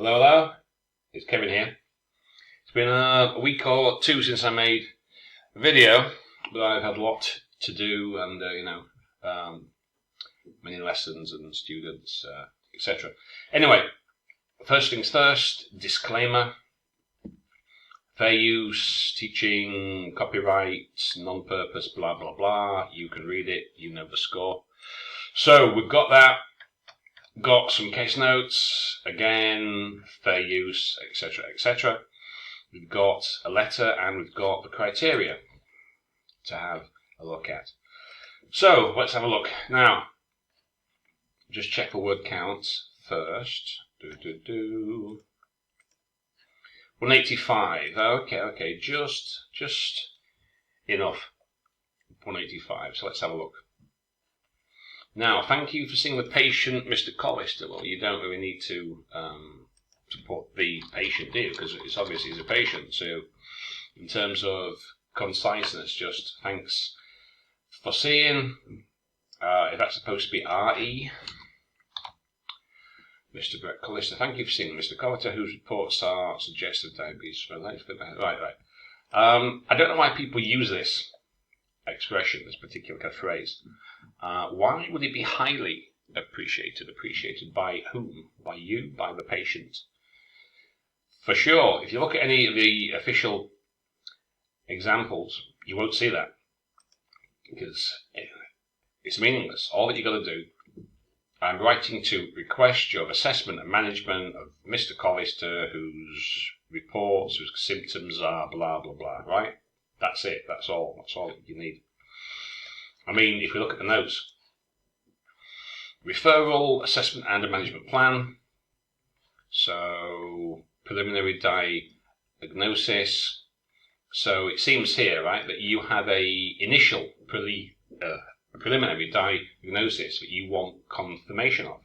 Hello, hello. It's Kevin here. It's been a week or two since I made a video, but I've had a lot to do and, many lessons and students, etc. Anyway, first things first, disclaimer. Fair use, teaching, copyright, non-purpose, blah, blah, blah. You can read it, you know the score. So we've got that. Got some case notes, again, fair use, etc., etc. We've got a letter and we've got the criteria to have a look at. So, let's have a look. Now, just check the word count first. 185. Okay, just enough. 185, so let's have a look. Now, thank you for seeing the patient, Mr. Collister. Well, you don't really need to put the patient, do you? Because it's obvious he's a patient. So, in terms of conciseness, just thanks for seeing. If that's supposed to be RE, Mr. Brett Collister. Thank you for seeing Mr. Collister, whose reports are suggestive diabetes. Right. I don't know why people use this expression, this particular kind of phrase. Why would it be highly appreciated? Appreciated by whom? By you? By the patient? For sure, if you look at any of the official examples, you won't see that. Because it's meaningless. All that you've got to do, I'm writing to request your assessment and management of Mr. Collister, whose reports, whose symptoms are blah, blah, blah, right? That's it. That's all. That's all you need. I mean, if we look at the notes, referral, assessment and a management plan. So, preliminary diagnosis. So it seems here, right, that you have a initial preliminary diagnosis that you want confirmation of.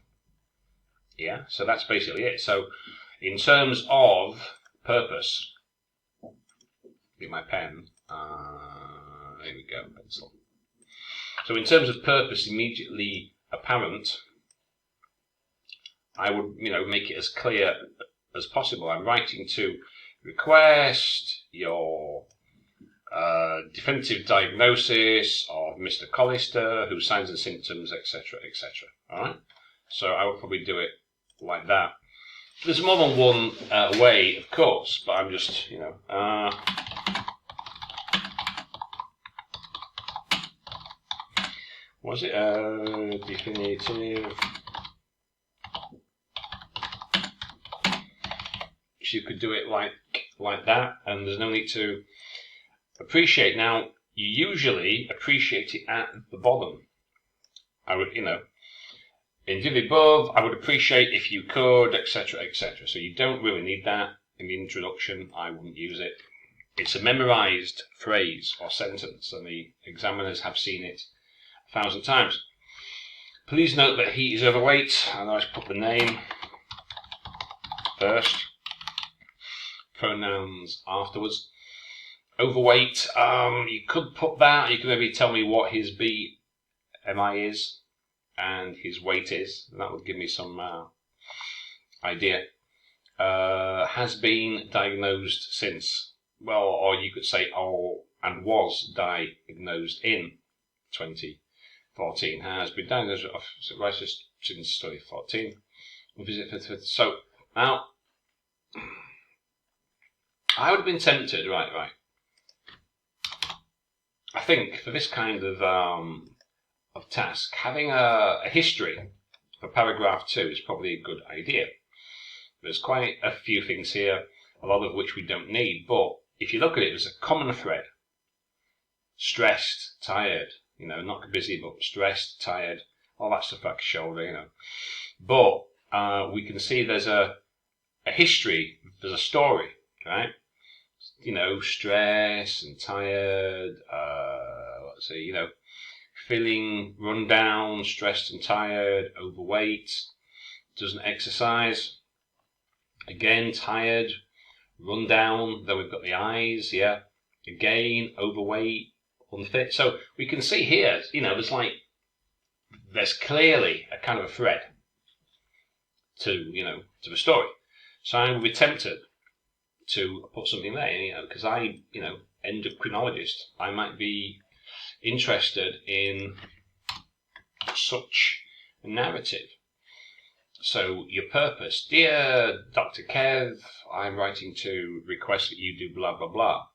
Yeah, so that's basically it. So, in terms of purpose, get my pen. There we go, pencil. So in terms of purpose, immediately apparent, I would, make it as clear as possible. I'm writing to request your definitive diagnosis of Mr. Collister, whose signs and symptoms, etc., etc. All right. So I would probably do it like that. There's more than one way, of course, but I'm just, was it definitive? So you could do it like that, and there's no need to appreciate. Now, you usually appreciate it at the bottom. I would, in the above, I would appreciate if you could, etc., etc. So you don't really need that in the introduction. I wouldn't use it. It's a memorized phrase or sentence, and the examiners have seen it 1,000 times. Please note that he is overweight, and I put the name first, pronouns afterwards. Overweight, you could put that, you could maybe tell me what his BMI is and his weight is, and that would give me some idea. Has been diagnosed since, well, or you could say, and was diagnosed in 2014, has been diagnosed since 2014. So now, I would have been tempted, right. I think for this kind of task, having a history for paragraph 2 is probably a good idea. There's quite a few things here, a lot of which we don't need, but if you look at it, there's a common thread. Stressed, tired, not busy, but stressed, tired, all that stuff back shoulder, But we can see there's a history, there's a story, right? Stress and tired, feeling run down, stressed and tired, overweight, doesn't exercise, again, tired, run down, then we've got the eyes, again, overweight, unfit. So we can see here, there's clearly a kind of a thread to the story. So I would be tempted to put something there, because endocrinologist, I might be interested in such a narrative. So your purpose, dear Dr. Kev, I'm writing to request that you do blah, blah, blah.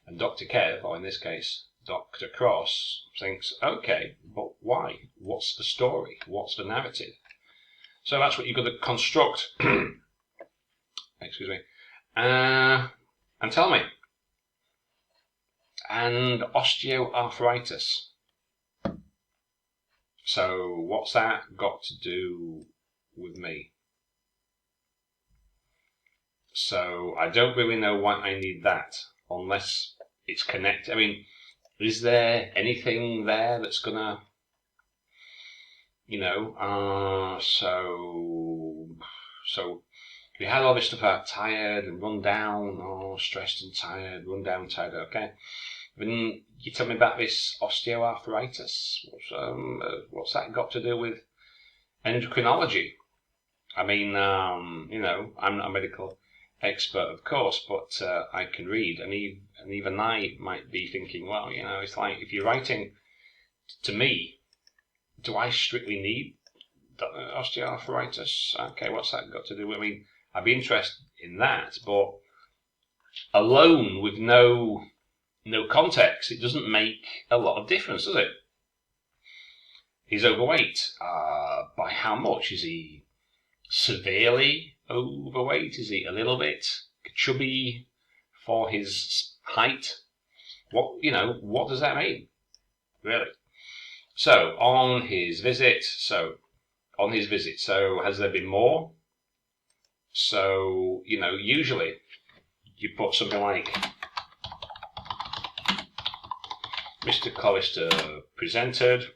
And Dr. Kev, or in this case, Dr. Cross, thinks, okay, but why? What's the story? What's the narrative? So that's what you've got to construct. Excuse me. And tell me. And osteoarthritis. So what's that got to do with me? So I don't really know why I need that, unless it's connected. I mean, is there anything there that's gonna, so we had all this stuff about tired and run down, stressed and tired, run down, tired, okay. Then you tell me about this osteoarthritis. What's that got to do with endocrinology? I mean, I'm not a medical expert, of course, but I can read, and even I might be thinking, well, it's like, if you're writing to me, do I strictly need osteoarthritis? Okay, what's that got to do with? I mean, I'd be interested in that, but alone with no context, it doesn't make a lot of difference, does it? He's overweight. By how much? Is he severely overweight? Is he a little bit chubby for his height? What does that mean, really? So on his visit, has there been more? So, usually you put something like Mr. Collister presented,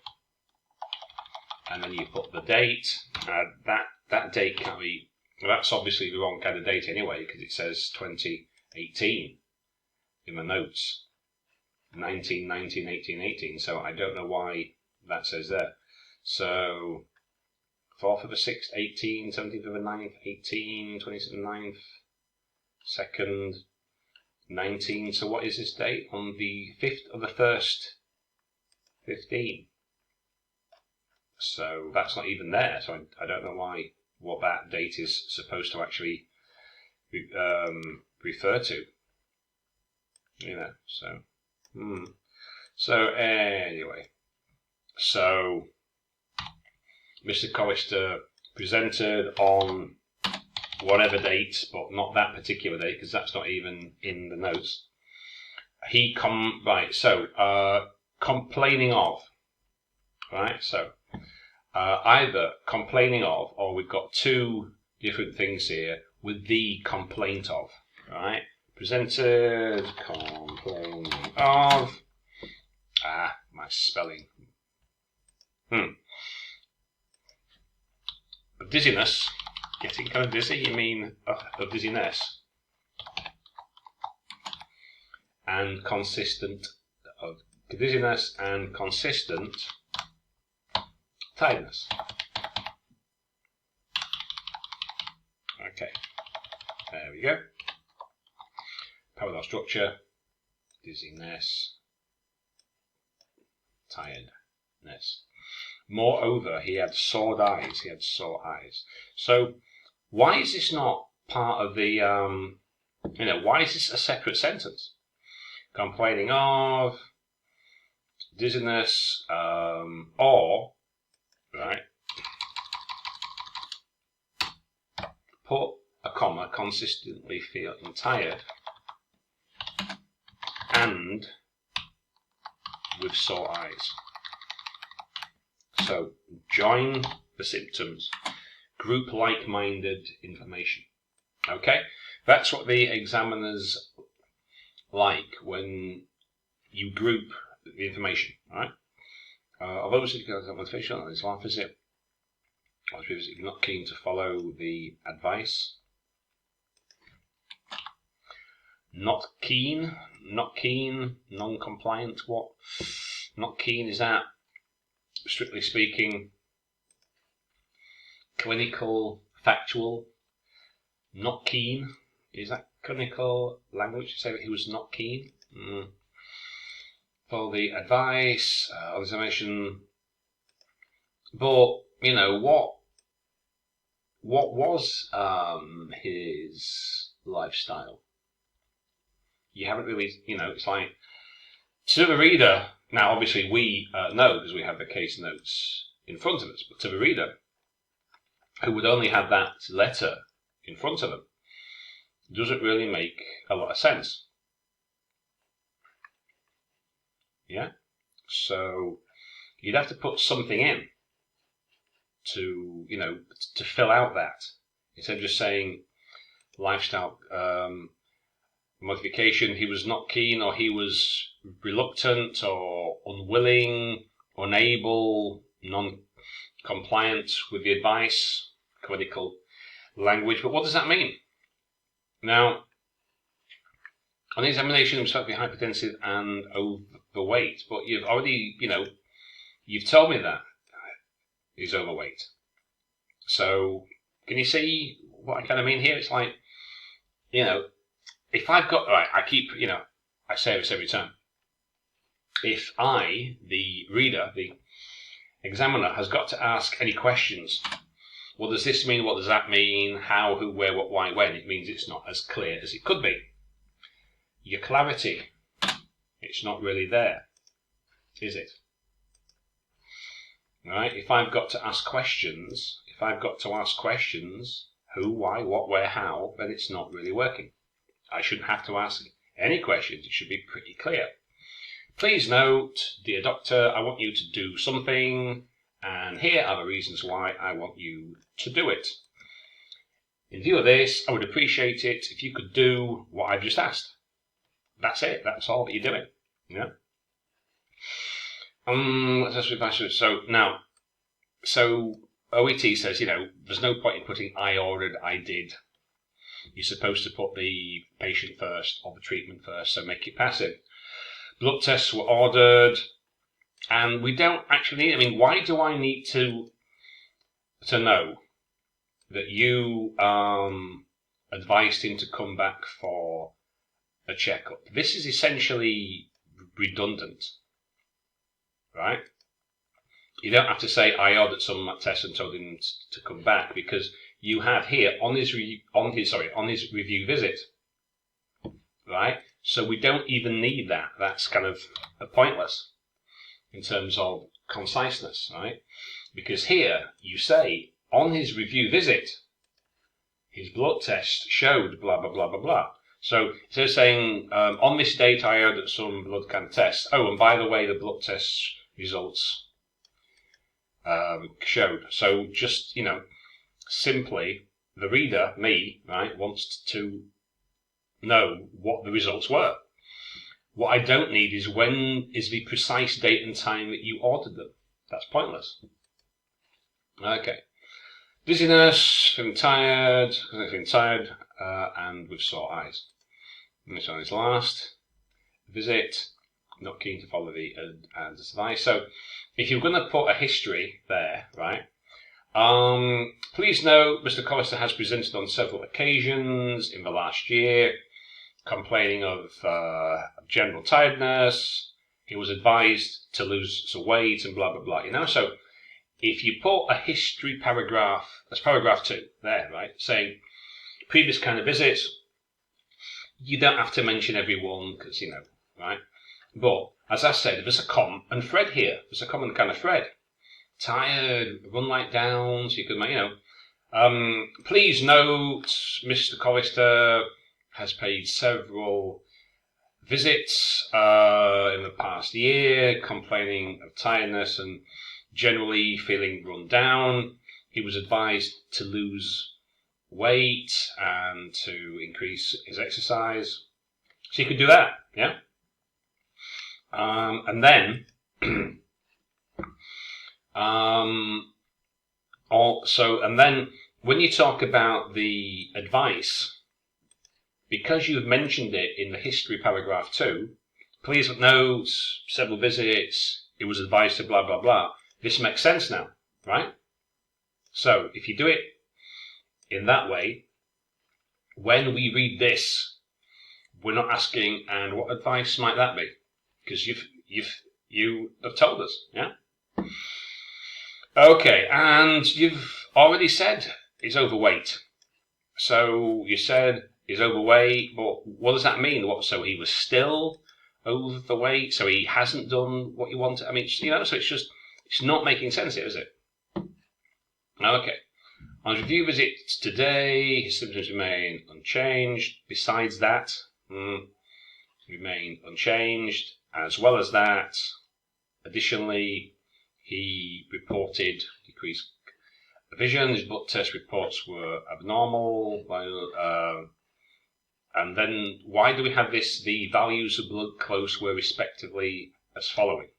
and then you put the date. That date can't be, that's obviously the wrong kind of date anyway, because it says 2018 in the notes. 19, 19, 18, 18, so I don't know why that says there. So 4th of the 6th, 18, 17th of the 9th, 18, 27th of the 9th, 2nd, 19. So what is this date? On the 5th of the 1st, 15. So that's not even there. So I don't know what that date is supposed to actually refer to. So anyway, so Mr. Collister presented on whatever date, but not that particular date, because that's not even in the notes. Complaining of, right? So either complaining of, or we've got two different things here with the complaint of, right? Presented, complaining of. My spelling. Of dizziness, getting kind of dizzy, you mean of dizziness. And consistent, of dizziness and consistent tiredness. Okay, there we go. Parallel structure, dizziness, tiredness. Moreover, he had sore eyes. So why is this not part of the, why is this a separate sentence? Complaining of dizziness, or, right, put a comma, consistently feeling tired, and with sore eyes. So join the symptoms, group like-minded information. Okay, that's what the examiners like when you group the information. Right? Although it's official on this one visit, I was previously not keen to follow the advice. Not keen, non-compliant. What? Not keen, is that, strictly speaking, clinical, factual? not keen. Is that clinical language to say that he was not keen? For the advice, examination. But, you know, what was his lifestyle? You haven't really, you know, it's like, to the reader, now obviously we know because we have the case notes in front of us, but to the reader, who would only have that letter in front of them, doesn't really make a lot of sense. Yeah? So you'd have to put something in to, you know, to fill out that, instead of just saying lifestyle modification, he was not keen, or he was reluctant, or unwilling, unable, non-compliant with the advice, clinical language. But what does that mean? Now, on the examination, he was supposed to be hypertensive and overweight, but you've already, you know, you've told me that he's overweight. So, can you see what I kind of mean here? It's like, you know, if I've got, right, I keep, you know, I say this every time. If I, the reader, the examiner, has got to ask any questions, what does this mean? What does that mean? How, who, where, what, why, when? It means it's not as clear as it could be. Your clarity, it's not really there, is it? Right? If I've got to ask questions, who, why, what, where, how, then it's not really working. I shouldn't have to ask any questions. It should be pretty clear. Please note, dear doctor, I want you to do something, and here are the reasons why I want you to do it. In view of this, I would appreciate it if you could do what I've just asked. That's it. That's all that you're doing. Yeah. So OET says, you know, there's no point in putting I ordered, I did. You're supposed to put the patient first or the treatment first, so make it passive. Blood tests were ordered, and we don't actually need, I mean, why do I need to know that you advised him to come back for a checkup? This is essentially redundant, right? You don't have to say I ordered some tests and told him to come back, because you have here on his review visit, right? So we don't even need that. That's kind of pointless in terms of conciseness, right? Because here you say on his review visit, his blood test showed blah blah blah blah blah. So instead of saying on this date I ordered some blood kind of tests. Oh, and by the way, the blood test results showed. So just, you know, simply the reader, me, right, wants to know what the results were. What I don't need is when is the precise date and time that you ordered them. That's pointless. Okay. Dizziness, feeling tired, and with sore eyes. And this one is last. Visit, not keen to follow the advice. So if you're going to put a history there, right, please note Mr. Collister has presented on several occasions in the last year, complaining of general tiredness. He was advised to lose some weight and blah, blah, blah, you know. So if you put a history paragraph, that's paragraph 2 there, right, saying previous kind of visits, you don't have to mention every one because, you know, right. But as I said, there's a common thread here. There's a common kind of thread. Tired, run light down, so you could make, you know. Please note, Mr. Collister has paid several visits in the past year, complaining of tiredness and generally feeling run down. He was advised to lose weight and to increase his exercise. So you could do that, yeah? And then when you talk about the advice, because you've mentioned it in the history paragraph 2, please note several visits, it was advised to blah blah blah. This makes sense now, right? So if you do it in that way, when we read this, we're not asking, and what advice might that be? Because you have told us, yeah? Okay, and you've already said he's overweight. So you said he's overweight, but what does that mean? So he was still overweight, so he hasn't done what you wanted? I mean, so it's not making sense here, is it? Okay. On his review visits today, his symptoms remain unchanged. Besides that, remain unchanged. As well as that, additionally, he reported decreased vision. His blood test reports were abnormal. And then, why do we have this? The values of blood close were respectively as following.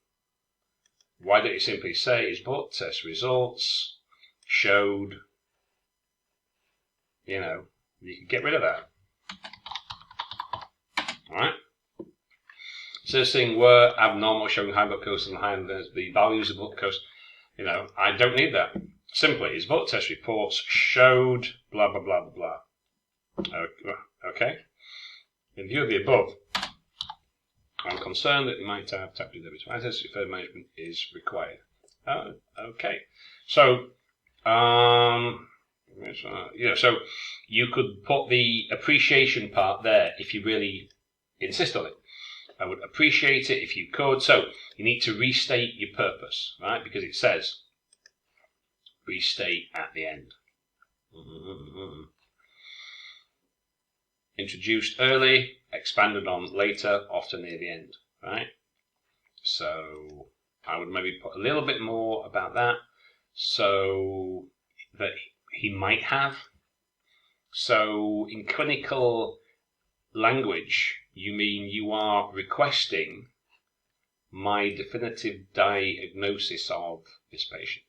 Why don't you simply say his blood test results showed, you can get rid of that. Alright? So this thing were abnormal, showing high blood glucose and high the values of blood glucose. I don't need that. Simply, his blood test reports showed blah, blah, blah, blah, blah. Okay? In view of the above, I'm concerned that he might have type 2 diabetes. Further management is required. Okay. So, so you could put the appreciation part there if you really insist on it. I would appreciate it if you could. So you need to restate your purpose, right? Because it says restate at the end. Introduced early, expanded on later, often near the end, right? So I would maybe put a little bit more about that so that he might have. So in clinical language, you mean you are requesting my definitive diagnosis of this patient.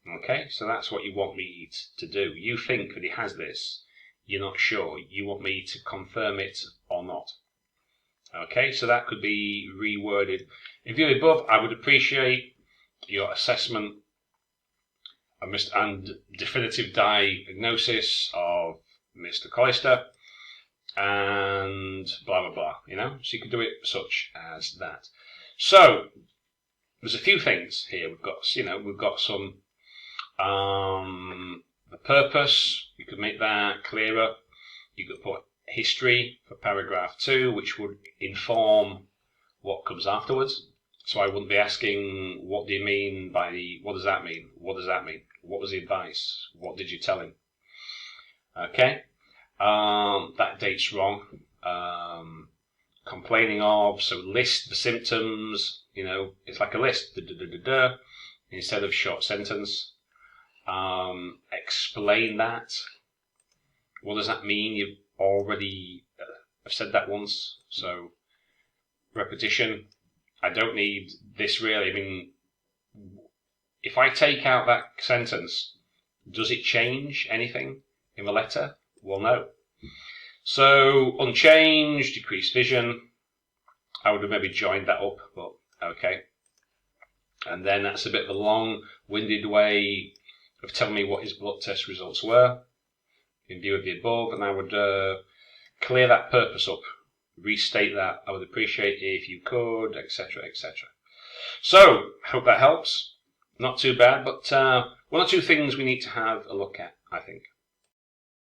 Okay, so that's what you want me to do. You think that he has this, you're not sure. You want me to confirm it or not. Okay, so that could be reworded. In view of the above, I would appreciate your assessment and definitive diagnosis of Mr. Collister, and blah, blah, blah, So you could do it such as that. So, there's a few things here. We've got some, the purpose, you could make that clearer. You could put history for paragraph 2, which would inform what comes afterwards. So I wouldn't be asking, what do you mean by what does that mean? What does that mean? What was the advice? What did you tell him? Okay. That date's wrong. Complaining of, so list the symptoms, it's like a list, instead of short sentence. Explain that. What does that mean? You've already I've said that once, so repetition. I don't need this really. I mean, if I take out that sentence, does it change anything in the letter? Well, no. So, unchanged, decreased vision. I would have maybe joined that up, but okay. And then that's a bit of a long-winded way of telling me what his blood test results were in view of the above, and I would clear that purpose up, restate that. I would appreciate it if you could, etc., etc. So, hope that helps. Not too bad, but one or two things we need to have a look at, I think.